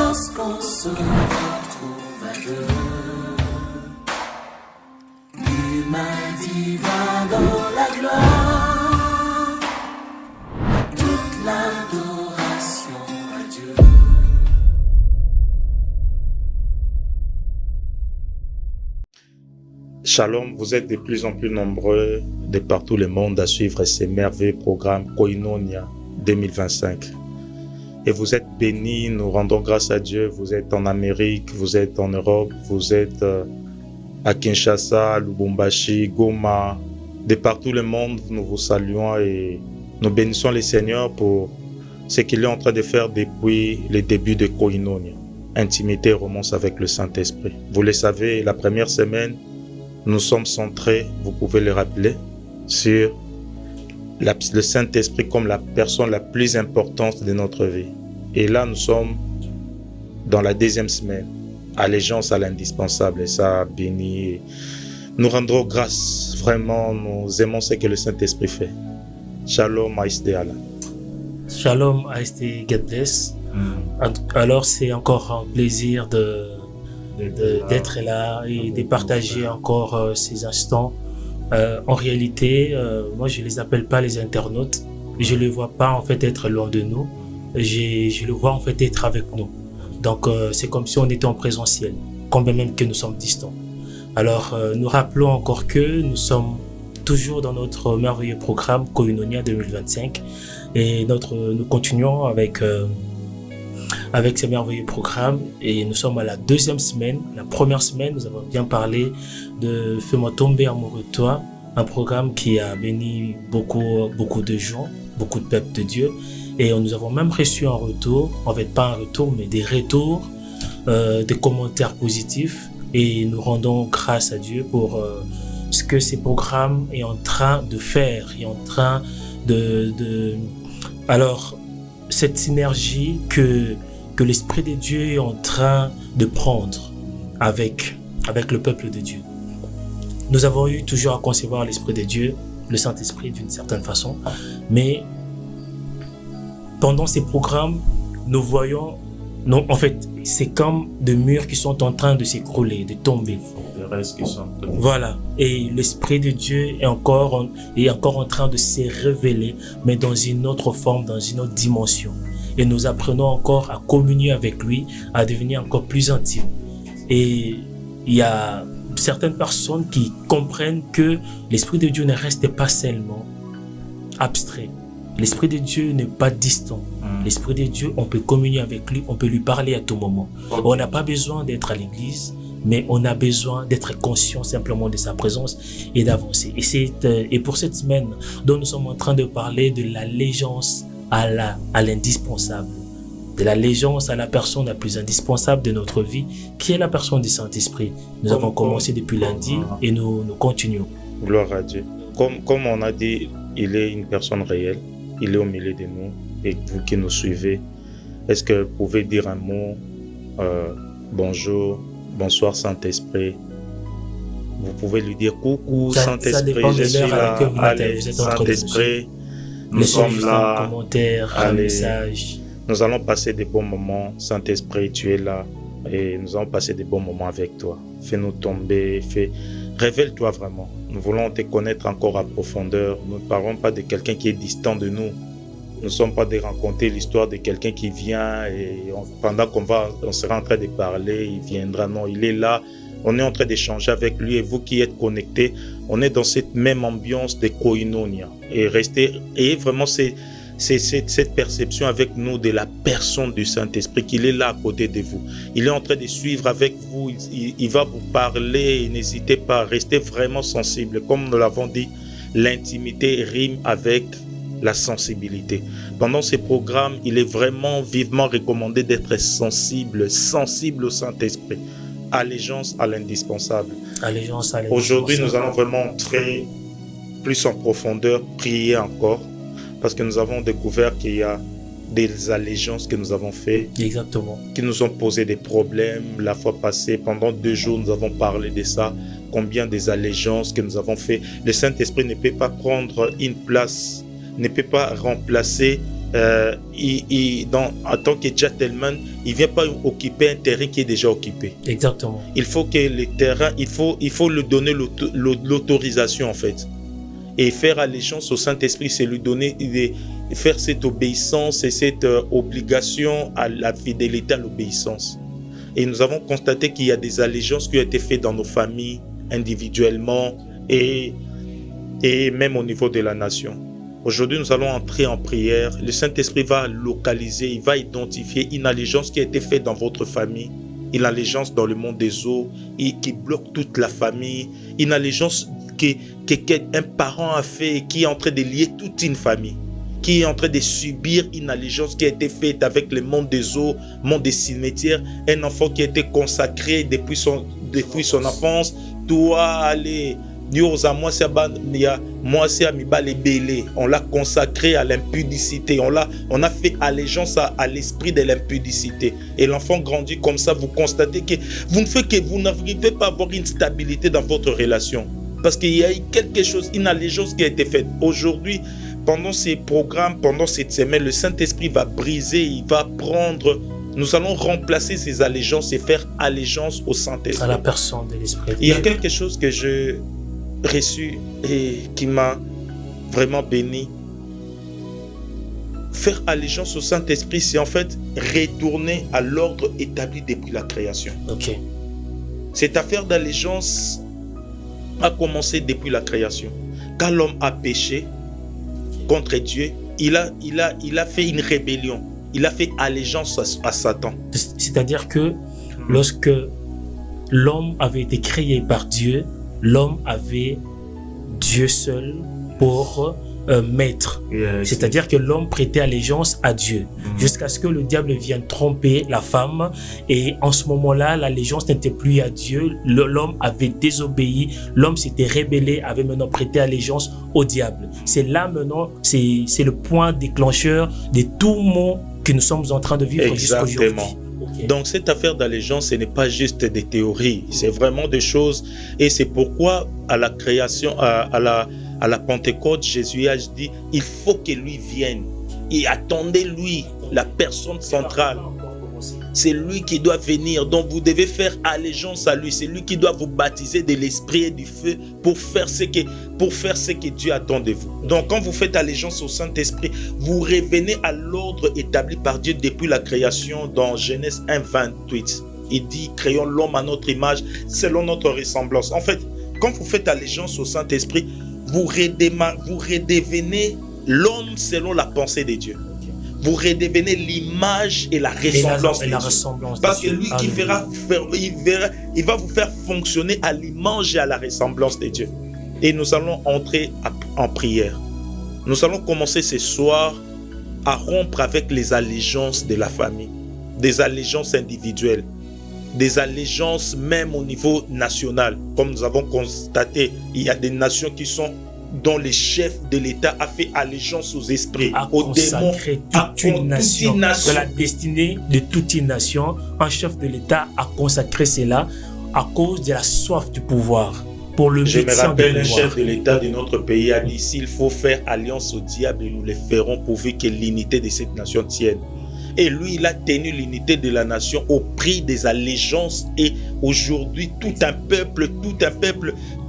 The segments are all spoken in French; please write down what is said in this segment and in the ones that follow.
lorsqu'on se retrouve à deux. Humain divin dans la gloire, toute l'adoration à Dieu. Shalom, vous êtes de plus en plus nombreux de partout le monde à suivre ces merveilleux programmes Koinonia 2025. Et vous êtes bénis, nous rendons grâce à Dieu. Vous êtes en Amérique, vous êtes en Europe, vous êtes à Kinshasa, Lubumbashi, Goma. De partout le monde, nous vous saluons et nous bénissons le Seigneur pour ce qu'il est en train de faire depuis le début de Koinonia. Intimité, romance avec le Saint-Esprit. Vous le savez, la première semaine, nous sommes centrés, vous pouvez le rappeler, sur le Saint-Esprit comme la personne la plus importante de notre vie. Et là, nous sommes dans la deuxième semaine, allégeance à l'indispensable. Et ça bénit. Nous rendrons grâce, vraiment, nous aimons ce que le Saint-Esprit fait. Shalom, Aïsté Allah. Shalom, Aïsté, God bless. Alors, c'est encore un plaisir d'être là et de partager encore ces instants. En réalité, moi je les appelle pas les internautes, je les vois pas en fait être loin de nous, je le vois en fait être avec nous. Donc c'est comme si on était en présentiel, quand même que nous sommes distants. Alors nous rappelons encore que nous sommes toujours dans notre merveilleux programme Koinonia 2025 et nous continuons avec ces merveilleux programmes et nous sommes à la deuxième semaine. La première semaine, nous avons bien parlé de Fais-moi tomber amoureux de toi, un programme qui a béni beaucoup de gens, beaucoup de peuples de Dieu. Et nous avons même reçu un retour, en fait pas un retour, mais des retours, des commentaires positifs. Et nous rendons grâce à Dieu pour ce que ces programmes est en train de faire, est en train alors, cette synergie que l'Esprit de Dieu est en train de prendre avec le peuple de Dieu. Nous avons eu toujours à concevoir l'Esprit de Dieu, le Saint-Esprit d'une certaine façon, mais pendant ces programmes, nous voyons, non, en fait, c'est comme des murs qui sont en train de s'écrouler, de tomber. Voilà, et l'Esprit de Dieu est encore en train de se révéler, mais dans une autre forme, dans une autre dimension. Et nous apprenons encore à communier avec lui, à devenir encore plus intime. Et il y a certaines personnes qui comprennent que l'Esprit de Dieu ne reste pas seulement abstrait. L'Esprit de Dieu n'est pas distant. L'Esprit de Dieu, on peut communier avec lui, on peut lui parler à tout moment. On n'a pas besoin d'être à l'église, mais on a besoin d'être conscient simplement de sa présence et d'avancer. Et pour cette semaine, dont nous sommes en train de parler de l'allégeance à l'indispensable, de l'allégeance à la personne la plus indispensable de notre vie, qui est la personne du Saint-Esprit. Nous avons commencé depuis lundi et nous continuons. Gloire à Dieu. Comme on a dit, il est une personne réelle, il est au milieu de nous, et vous qui nous suivez, est-ce que vous pouvez dire un mot, bonjour, bonsoir Saint-Esprit? Vous pouvez lui dire coucou Saint-Esprit, je suis là, allez Saint-Esprit, nous sommes là, commentaires, messages. Nous allons passer des bons moments, Saint-Esprit, tu es là, et nous allons passer des bons moments avec toi. Fais-nous tomber, révèle-toi vraiment. Nous voulons te connaître encore à profondeur. Nous ne parlons pas de quelqu'un qui est distant de nous. Nous ne sommes pas de raconter l'histoire de quelqu'un qui vient et pendant on sera en train de parler, il viendra. Non, il est là. On est en train d'échanger avec lui et vous qui êtes connectés, on est dans cette même ambiance de Koinonia. Et vraiment, c'est cette perception avec nous de la personne du Saint-Esprit, qu'il est là à côté de vous. Il est en train de suivre avec vous, il va vous parler, n'hésitez pas, restez vraiment sensible. Comme nous l'avons dit, l'intimité rime avec la sensibilité. Pendant ces programmes, il est vraiment vivement recommandé d'être sensible au Saint-Esprit. Allégeance à l'indispensable. Aujourd'hui, nous allons vraiment entrer plus en profondeur, prier encore, parce que nous avons découvert qu'il y a des allégeances que nous avons faites. Exactement. Qui nous ont posé des problèmes la fois passée. Pendant 2 jours, nous avons parlé de ça. Combien des allégeances que nous avons faites. Le Saint-Esprit ne peut pas prendre une place, ne peut pas remplacer en tant que gentleman, il ne vient pas occuper un terrain qui est déjà occupé. Exactement. Il faut que le terrain, il faut lui donner l'autorisation en fait. Et faire allégeance au Saint-Esprit, c'est lui donner, faire cette obéissance et cette obligation à la fidélité à l'obéissance. Et nous avons constaté qu'il y a des allégeances qui ont été faites dans nos familles, individuellement et même au niveau de la nation. Aujourd'hui, nous allons entrer en prière. Le Saint-Esprit va localiser, il va identifier une allégeance qui a été faite dans votre famille, une allégeance dans le monde des eaux et qui bloque toute la famille, une allégeance qu'un parent a fait et qui est en train de lier toute une famille, qui est en train de subir une allégeance qui a été faite avec le monde des eaux, le monde des cimetières, un enfant qui a été consacré depuis son enfance. Toi, allez, on l'a consacré à l'impudicité, on a fait allégeance à l'esprit de l'impudicité. Et l'enfant grandit comme ça, vous constatez que vous n'arrivez pas à avoir une stabilité dans votre relation. Parce qu'il y a eu quelque chose, une allégeance qui a été faite. Aujourd'hui, pendant ces programmes, pendant cette semaine, le Saint-Esprit va briser, il va prendre. Nous allons remplacer ces allégeances et faire allégeance au Saint-Esprit. À la personne de l'Esprit. Il y a quelque chose que j'ai reçu et qui m'a vraiment béni. Faire allégeance au Saint-Esprit, c'est en fait retourner à l'ordre établi depuis la création. Ok. Cette affaire d'allégeance a commencé depuis la création. Quand l'homme a péché contre Dieu, il a fait une rébellion. Il a fait allégeance à Satan. C'est-à-dire que lorsque l'homme avait été créé par Dieu, l'homme avait Dieu seul pour maître. C'est-à-dire que l'homme prêtait allégeance à Dieu jusqu'à ce que le diable vienne tromper la femme, et en ce moment-là, l'allégeance n'était plus à Dieu. L'homme avait désobéi, l'homme s'était rébellé, avait maintenant prêté allégeance au diable. C'est là maintenant, c'est le point déclencheur de tout mot que nous sommes en train de vivre jusqu'à aujourd'hui. Okay. Donc cette affaire d'allégeance, ce n'est pas juste des théories, c'est vraiment des choses, et c'est pourquoi à la création, à la Pentecôte, Jésus a dit, il faut que lui vienne. Et attendez-lui, la personne centrale. C'est lui qui doit venir. Donc vous devez faire allégeance à lui. C'est lui qui doit vous baptiser de l'esprit et du feu pour faire ce que Dieu attend de vous. Donc quand vous faites allégeance au Saint-Esprit, vous revenez à l'ordre établi par Dieu depuis la création dans Genèse 1, 28. Il dit, créons l'homme à notre image, selon notre ressemblance. En fait, quand vous faites allégeance au Saint-Esprit, vous redevenez l'homme selon la pensée de Dieu. Vous redevenez l'image et la ressemblance de Dieu. Parce que lui qui il va vous faire fonctionner à l'image et à la ressemblance de Dieu. Et nous allons entrer en prière. Nous allons commencer ce soir à rompre avec les allégeances de la famille, des allégeances individuelles, des allégeances même au niveau national. Comme nous avons constaté, il y a des nations dont le chef de l'État a fait allégeance aux esprits, aux démons, toute une nation. De la destinée de toute une nation, un chef de l'État a consacré cela à cause de la soif du pouvoir. Pour le Je me rappelle, un chef de l'État de notre pays a dit, s'il faut faire alliance au diable, nous le ferons pourvu que l'unité de cette nation tienne. Et lui, il a tenu l'unité de la nation au prix des allégeances. Et aujourd'hui, tout un peuple,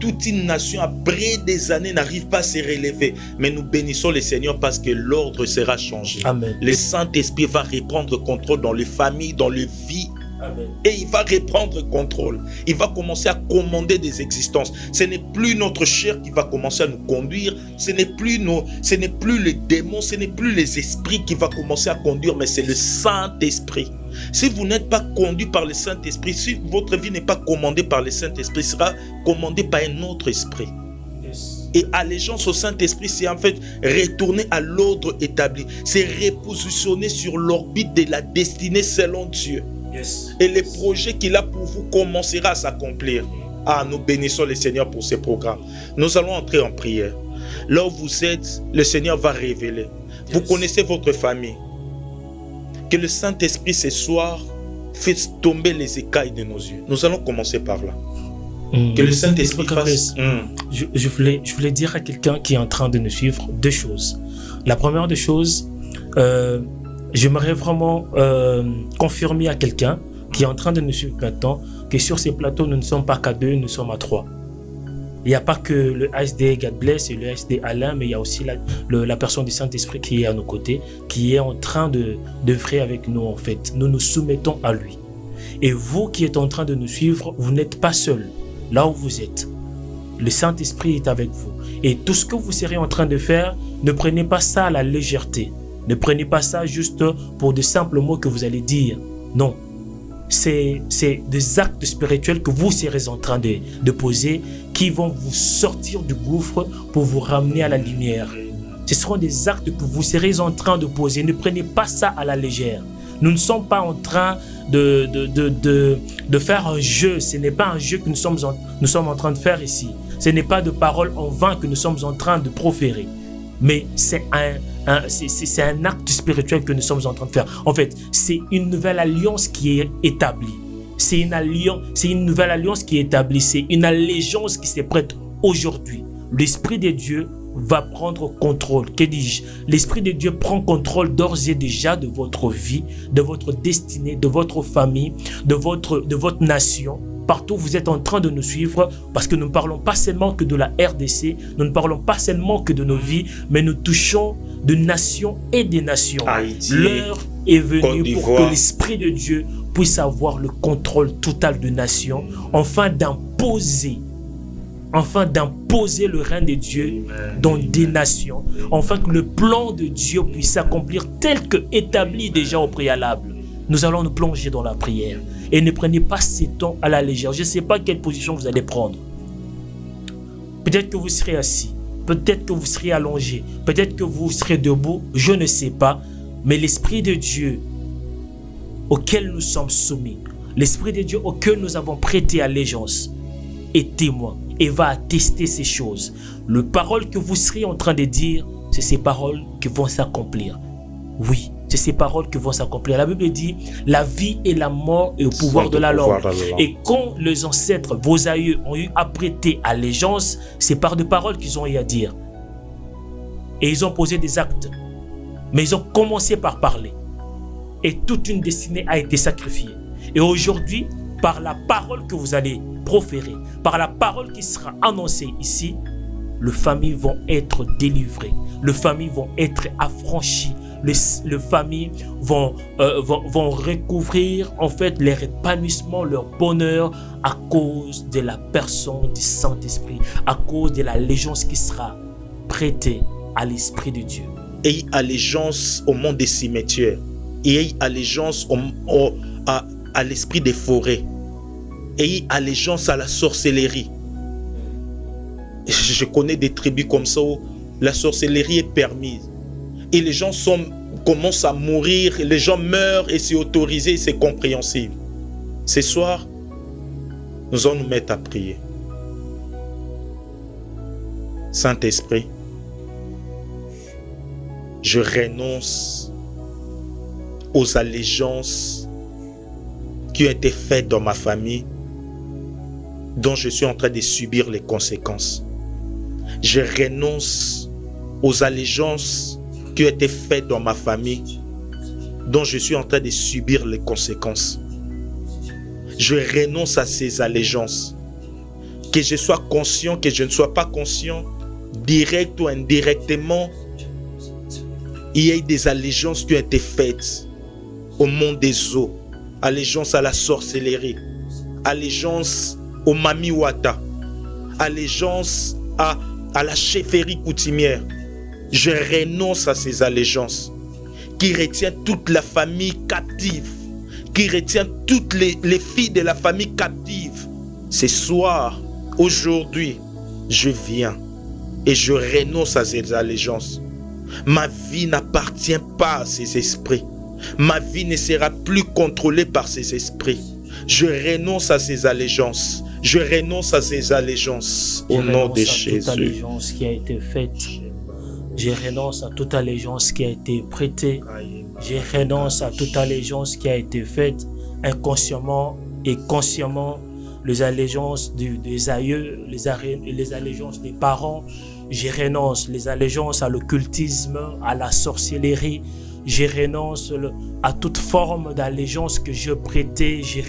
toute une nation, après des années, n'arrive pas à se relever. Mais nous bénissons le Seigneur parce que l'ordre sera changé. Amen. Le Saint-Esprit va reprendre contrôle dans les familles, dans les vies. Amen. Et il va reprendre contrôle. Il va commencer à commander des existences. Ce n'est plus notre chair qui va commencer à nous conduire. Ce n'est plus les démons, ce n'est plus les esprits qui va commencer à conduire, mais c'est le Saint-Esprit. Si vous n'êtes pas conduit par le Saint-Esprit, si votre vie n'est pas commandée par le Saint-Esprit, sera commandée par un autre esprit. Et allégeance au Saint-Esprit, c'est en fait retourner à l'ordre établi. C'est repositionner sur l'orbite de la destinée selon Dieu. Et les projets qu'il a pour vous commencera à s'accomplir. Nous bénissons le Seigneur pour ces programmes. Nous allons entrer en prière. Là où vous êtes, le Seigneur va révéler. Vous connaissez votre famille. Que le Saint-Esprit ce soir fasse tomber les écailles de nos yeux. Nous allons commencer par là. Que le Saint-Esprit fasse... Je voulais dire à quelqu'un qui est en train de nous suivre deux choses. La première des choses, j'aimerais vraiment confirmer à quelqu'un qui est en train de nous suivre maintenant que sur ces plateaux, nous ne sommes pas qu'à 2, nous sommes à 3. Il n'y a pas que le ASD God Bless et le ASD Alain, mais il y a aussi la personne du Saint-Esprit qui est à nos côtés, qui est en train d'œuvrer avec nous en fait. Nous nous soumettons à lui. Et vous qui êtes en train de nous suivre, vous n'êtes pas seul là où vous êtes. Le Saint-Esprit est avec vous. Et tout ce que vous serez en train de faire, ne prenez pas ça à la légèreté. Ne prenez pas ça juste pour de simples mots que vous allez dire. Non. C'est des actes spirituels que vous serez en train de poser qui vont vous sortir du gouffre pour vous ramener à la lumière. Ce seront des actes que vous serez en train de poser. Ne prenez pas ça à la légère. Nous ne sommes pas en train de faire un jeu. Ce n'est pas un jeu que nous sommes en train de faire ici. Ce n'est pas de paroles en vain que nous sommes en train de proférer. Mais c'est un acte spirituel que nous sommes en train de faire. En fait, c'est une nouvelle alliance qui est établie. C'est une nouvelle alliance qui est établie. C'est une allégeance qui s'est prête aujourd'hui. L'Esprit de Dieu va prendre contrôle. Que dis-je? L'Esprit de Dieu prend contrôle d'ores et déjà de votre vie, de votre destinée, de votre famille, de votre nation. Partout où vous êtes en train de nous suivre, parce que nous ne parlons pas seulement que de la RDC, nous ne parlons pas seulement que de nos vies, mais nous touchons de nations et des nations. Haïti, l'heure est venue pour que d'Ivoire, l'Esprit de Dieu puisse avoir le contrôle total de nations, afin d'imposer le règne de Dieu dans des nations, afin que le plan de Dieu puisse s'accomplir tel que établi déjà au préalable. Nous allons nous plonger dans la prière. Et ne prenez pas ces temps à la légère. Je ne sais pas quelle position vous allez prendre. Peut-être que vous serez assis. Peut-être que vous serez allongé. Peut-être que vous serez debout. Je ne sais pas. Mais l'Esprit de Dieu auquel nous sommes soumis, l'Esprit de Dieu auquel nous avons prêté allégeance, est témoin et va attester ces choses. Les paroles que vous serez en train de dire, c'est ces paroles qui vont s'accomplir. Oui. C'est ces paroles qui vont s'accomplir. La Bible dit, la vie et la mort est au pouvoir de la langue. Et quand les ancêtres, vos aïeux, ont eu à prêter allégeance, c'est par des paroles qu'ils ont eu à dire. Et ils ont posé des actes. Mais ils ont commencé par parler. Et toute une destinée a été sacrifiée. Et aujourd'hui, par la parole que vous allez proférer, par la parole qui sera annoncée ici, les familles vont être délivrées. Les familles vont être affranchies. Les familles vont recouvrir en fait leur épanouissement, leur bonheur à cause de la personne du Saint-Esprit, à cause de l'allégeance qui sera prêtée à l'Esprit de Dieu. Ayez allégeance au monde des cimetières. Ayez allégeance à l'esprit des forêts. Ayez allégeance à la sorcellerie. Je connais des tribus comme ça où la sorcellerie est permise. Et les gens commencent à mourir, les gens meurent et c'est autorisé, c'est compréhensible. Ce soir, nous allons nous mettre à prier. Saint-Esprit, je renonce aux allégeances qui ont été faites dans ma famille, dont je suis en train de subir les conséquences. Je renonce aux allégeances qui ont été faites dans ma famille, dont je suis en train de subir les conséquences. Je renonce à ces allégeances. Que je sois conscient, que je ne sois pas conscient, direct ou indirectement, il y a des allégeances qui ont été faites au monde des eaux, allégeance à la sorcellerie, allégeance au Mami Wata, allégeance à la chefferie coutumière. Je renonce à ces allégeances qui retiennent toute la famille captive, qui retiennent toutes les filles de la famille captive. Ce soir, aujourd'hui, je viens et je renonce à ces allégeances. Ma vie n'appartient pas à ces esprits. Ma vie ne sera plus contrôlée par ces esprits. Je renonce à ces allégeances. Je renonce à ces allégeances au nom de Jésus. Toute allégeance qui a été faite. Je renonce à toute allégeance qui a été prêtée. Je renonce à toute allégeance qui a été faite inconsciemment et consciemment. Les allégeances des aïeux, les allégeances des parents. Je renonce les allégeances à l'occultisme, à la sorcellerie. Je renonce à toute forme d'allégeance que je prêtais. Je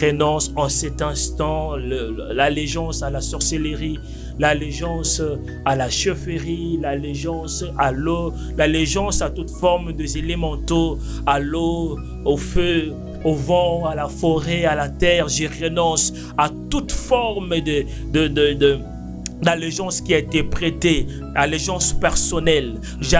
renonce en cet instant l'allégeance à la sorcellerie, l'allégeance à la chefferie, l'allégeance à l'eau, l'allégeance à toute forme des élémentaux, à l'eau, au feu, au vent, à la forêt, à la terre. Je renonce à toute forme d'allégeance qui a été prêtée, allégeance personnelle. Je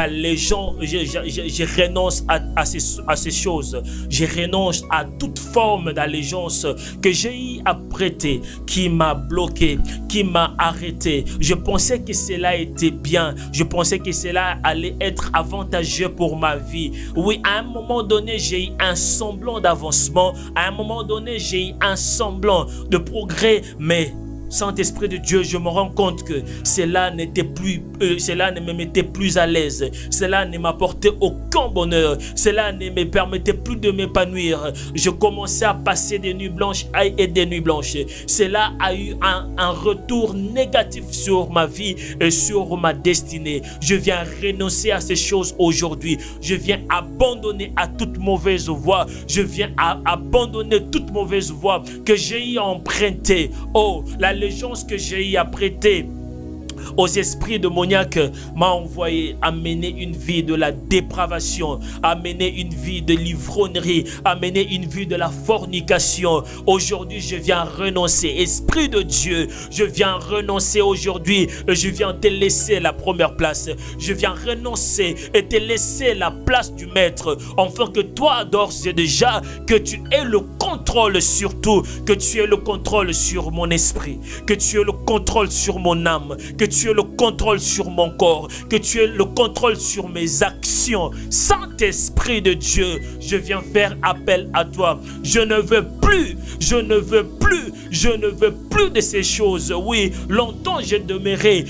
renonce à ces choses. Je renonce à toute forme d'allégeance que j'ai eu à prêter, qui m'a bloqué, qui m'a arrêté. Je pensais que cela était bien. Je pensais que cela allait être avantageux pour ma vie. Oui, à un moment donné, j'ai eu un semblant d'avancement. À un moment donné, j'ai eu un semblant de progrès, mais Saint-Esprit de Dieu, je me rends compte que cela ne me mettait plus à l'aise. Cela ne m'apportait aucun bonheur. Cela ne me permettait plus de m'épanouir. Je commençais à passer des nuits blanches et des nuits blanches. Cela a eu un retour négatif sur ma vie et sur ma destinée. Je viens renoncer à ces choses aujourd'hui. Je viens abandonner à toute mauvaise voie. Je viens abandonner toute mauvaise voie que j'ai empruntée. Oh, l'allégeance que j'ai prêtée aux esprits démoniaques m'a envoyé à mener une vie de la dépravation, à mener une vie de l'ivrognerie, à mener une vie de la fornication. Aujourd'hui, je viens renoncer. Esprit de Dieu, je viens renoncer aujourd'hui. Je viens te laisser la première place. Je viens renoncer et te laisser la place du maître, afin que toi, d'ores et déjà, que tu aies le contrôle sur tout, que tu aies le contrôle sur mon esprit, que tu aies le contrôle sur mon âme, que tu aies le contrôle sur mon corps, que tu aies le contrôle sur mes actions. Saint-Esprit de Dieu, je viens faire appel à toi. Je ne veux plus de ces choses. Oui, longtemps j'ai demeuré,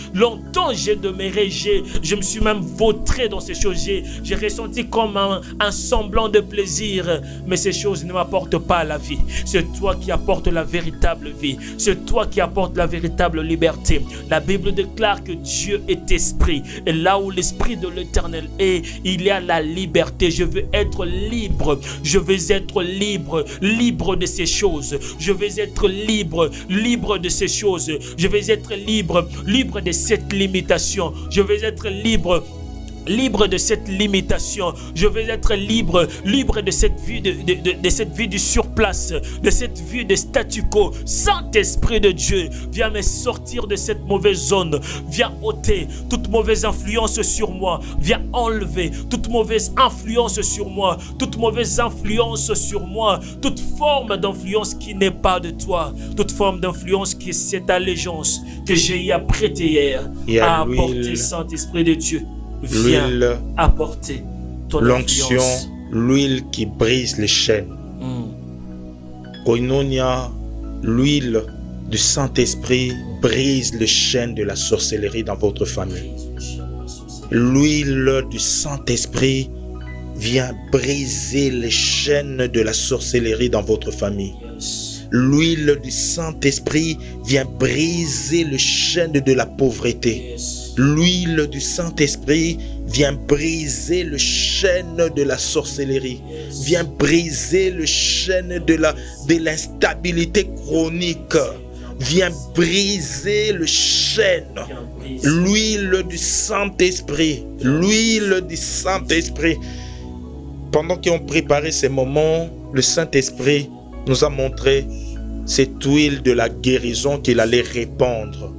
je me suis même vautré dans ces choses. J'ai ressenti comme un semblant de plaisir, mais ces choses ne m'apportent pas la vie. C'est toi qui apportes la véritable vie. C'est toi qui apportes la véritable liberté. La Bible déclare que Dieu est esprit, et là où l'esprit de l'Éternel est, il y a la liberté. Je veux être libre. Je veux être libre de ces choses. Je veux être libre de ces choses. Je veux être libre de cette limitation. Je veux être libre de cette limitation. Je veux être libre de cette vie de cette vie du surplace, de cette vie de statu quo. Saint-Esprit de Dieu, viens me sortir de cette mauvaise zone. Viens ôter toute mauvaise influence sur moi. Viens enlever toute mauvaise influence sur moi. Toute mauvaise influence sur moi. Toute forme d'influence qui n'est pas de toi. Toute forme d'influence qui est cette allégeance que j'ai prêtée hier à apporter. Saint-Esprit de Dieu, viens apporter ton l'onction, influence. l'huile qui brise les chaînes. Koinonia, l'huile du Saint-Esprit brise les chaînes de la sorcellerie dans votre famille. L'huile du Saint-Esprit vient briser les chaînes de la sorcellerie dans votre famille. L'huile du Saint-Esprit vient briser les chaînes de la pauvreté. L'huile du Saint-Esprit vient briser le chaîne de la sorcellerie, vient briser le chaîne de l'instabilité chronique, vient briser le chaîne. L'huile du Saint-Esprit, l'huile du Saint-Esprit. Pendant qu'on préparait ces moments, le Saint-Esprit nous a montré cette huile de la guérison qu'il allait répandre.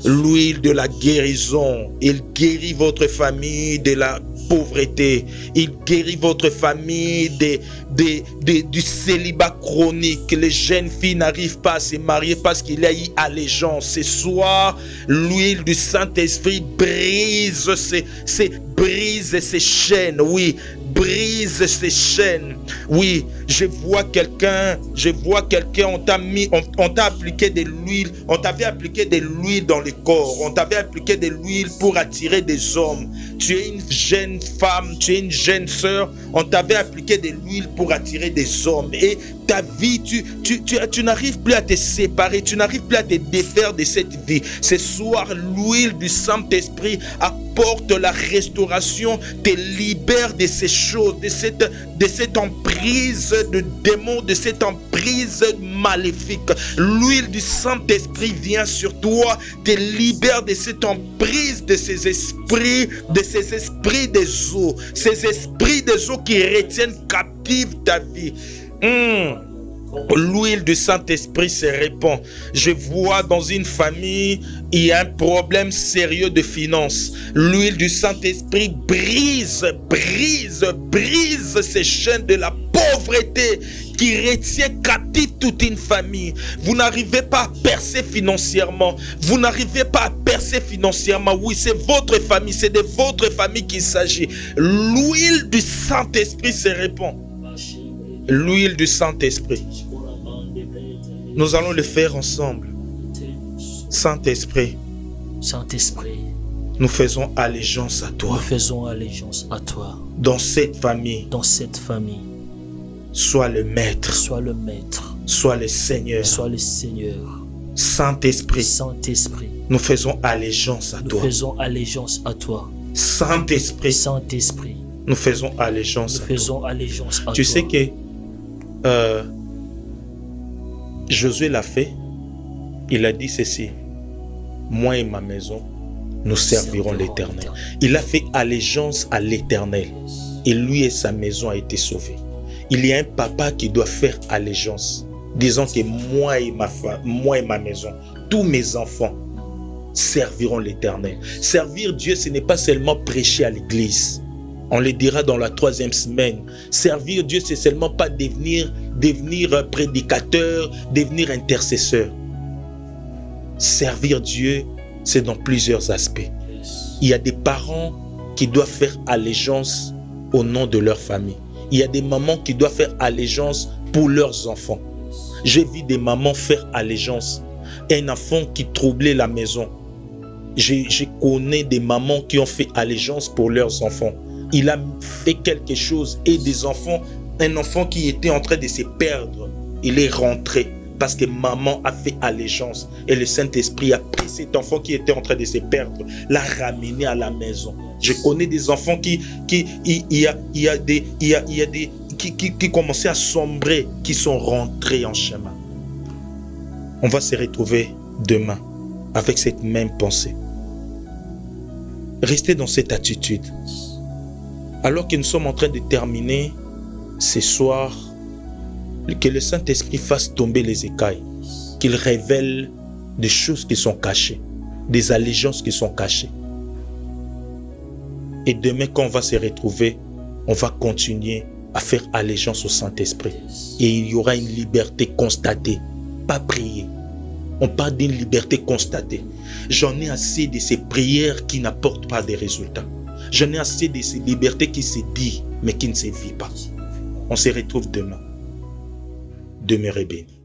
L'huile de la guérison, il guérit votre famille de la pauvreté, il guérit votre famille du célibat chronique. Les jeunes filles n'arrivent pas à se marier parce qu'il y a eu allégeance. Ce soir, l'huile du Saint-Esprit brise ces chaînes, oui, brise ces chaînes. Oui, je vois quelqu'un, on t'a appliqué de l'huile, on t'avait appliqué de l'huile dans le corps, on t'avait appliqué de l'huile pour attirer des hommes. Tu es une jeune femme, tu es une jeune sœur, on t'avait appliqué de l'huile pour attirer des hommes. Et ta vie, tu n'arrives plus à te séparer, tu n'arrives plus à te défaire de cette vie. Ce soir, l'huile du Saint-Esprit a apporte la restauration, te libère de ces choses, de cette emprise de démons, de cette emprise maléfique. L'huile du Saint-Esprit vient sur toi, te libère de cette emprise de ces esprits des eaux, ces esprits des eaux qui retiennent captive ta vie. L'huile du Saint-Esprit se répand. Je vois dans une famille, il y a un problème sérieux de finances. L'huile du Saint-Esprit brise ces chaînes de la pauvreté qui retient captive toute une famille. Vous n'arrivez pas à percer financièrement. Oui, c'est votre famille, c'est de votre famille qu'il s'agit. L'huile du Saint-Esprit se répand. L'huile du Saint-Esprit. Nous allons le faire ensemble. Saint-Esprit, nous faisons allégeance à toi. Dans cette famille, sois le maître. Sois le Seigneur. Saint-Esprit, nous faisons allégeance à toi. Saint-Esprit, nous faisons allégeance à toi. Tu sais que Josué l'a fait. Il a dit ceci: moi et ma maison, nous servirons l'Éternel. Il a fait allégeance à l'Éternel. Et lui et sa maison a été sauvés. Il y a un papa qui doit faire allégeance, disant que moi et ma maison, tous mes enfants serviront l'Éternel. Servir Dieu, ce n'est pas seulement prêcher à l'église. On le dira dans la 3e semaine. Servir Dieu, c'est seulement pas devenir prédicateur, devenir intercesseur. Servir Dieu, c'est dans plusieurs aspects. Il y a des parents qui doivent faire allégeance au nom de leur famille. Il y a des mamans qui doivent faire allégeance pour leurs enfants. J'ai vu des mamans faire allégeance à un enfant qui troublait la maison. Je connais des mamans qui ont fait allégeance pour leurs enfants. Il a fait quelque chose et des enfants, un enfant qui était en train de se perdre, il est rentré parce que maman a fait allégeance et le Saint-Esprit a pris cet enfant qui était en train de se perdre, l'a ramené à la maison. Je connais des enfants qui commençaient à sombrer, qui sont rentrés en chemin. On va se retrouver demain avec cette même pensée. Restez dans cette attitude. Alors que nous sommes en train de terminer ce soir, que le Saint-Esprit fasse tomber les écailles, qu'il révèle des choses qui sont cachées, des allégeances qui sont cachées. Et demain, quand on va se retrouver, on va continuer à faire allégeance au Saint-Esprit. Et il y aura une liberté constatée, pas priée. On parle d'une liberté constatée. J'en ai assez de ces prières qui n'apportent pas de résultats. J'en ai assez de ces libertés qui se disent, mais qui ne se vivent pas. On se retrouve demain. Demeurez bénis.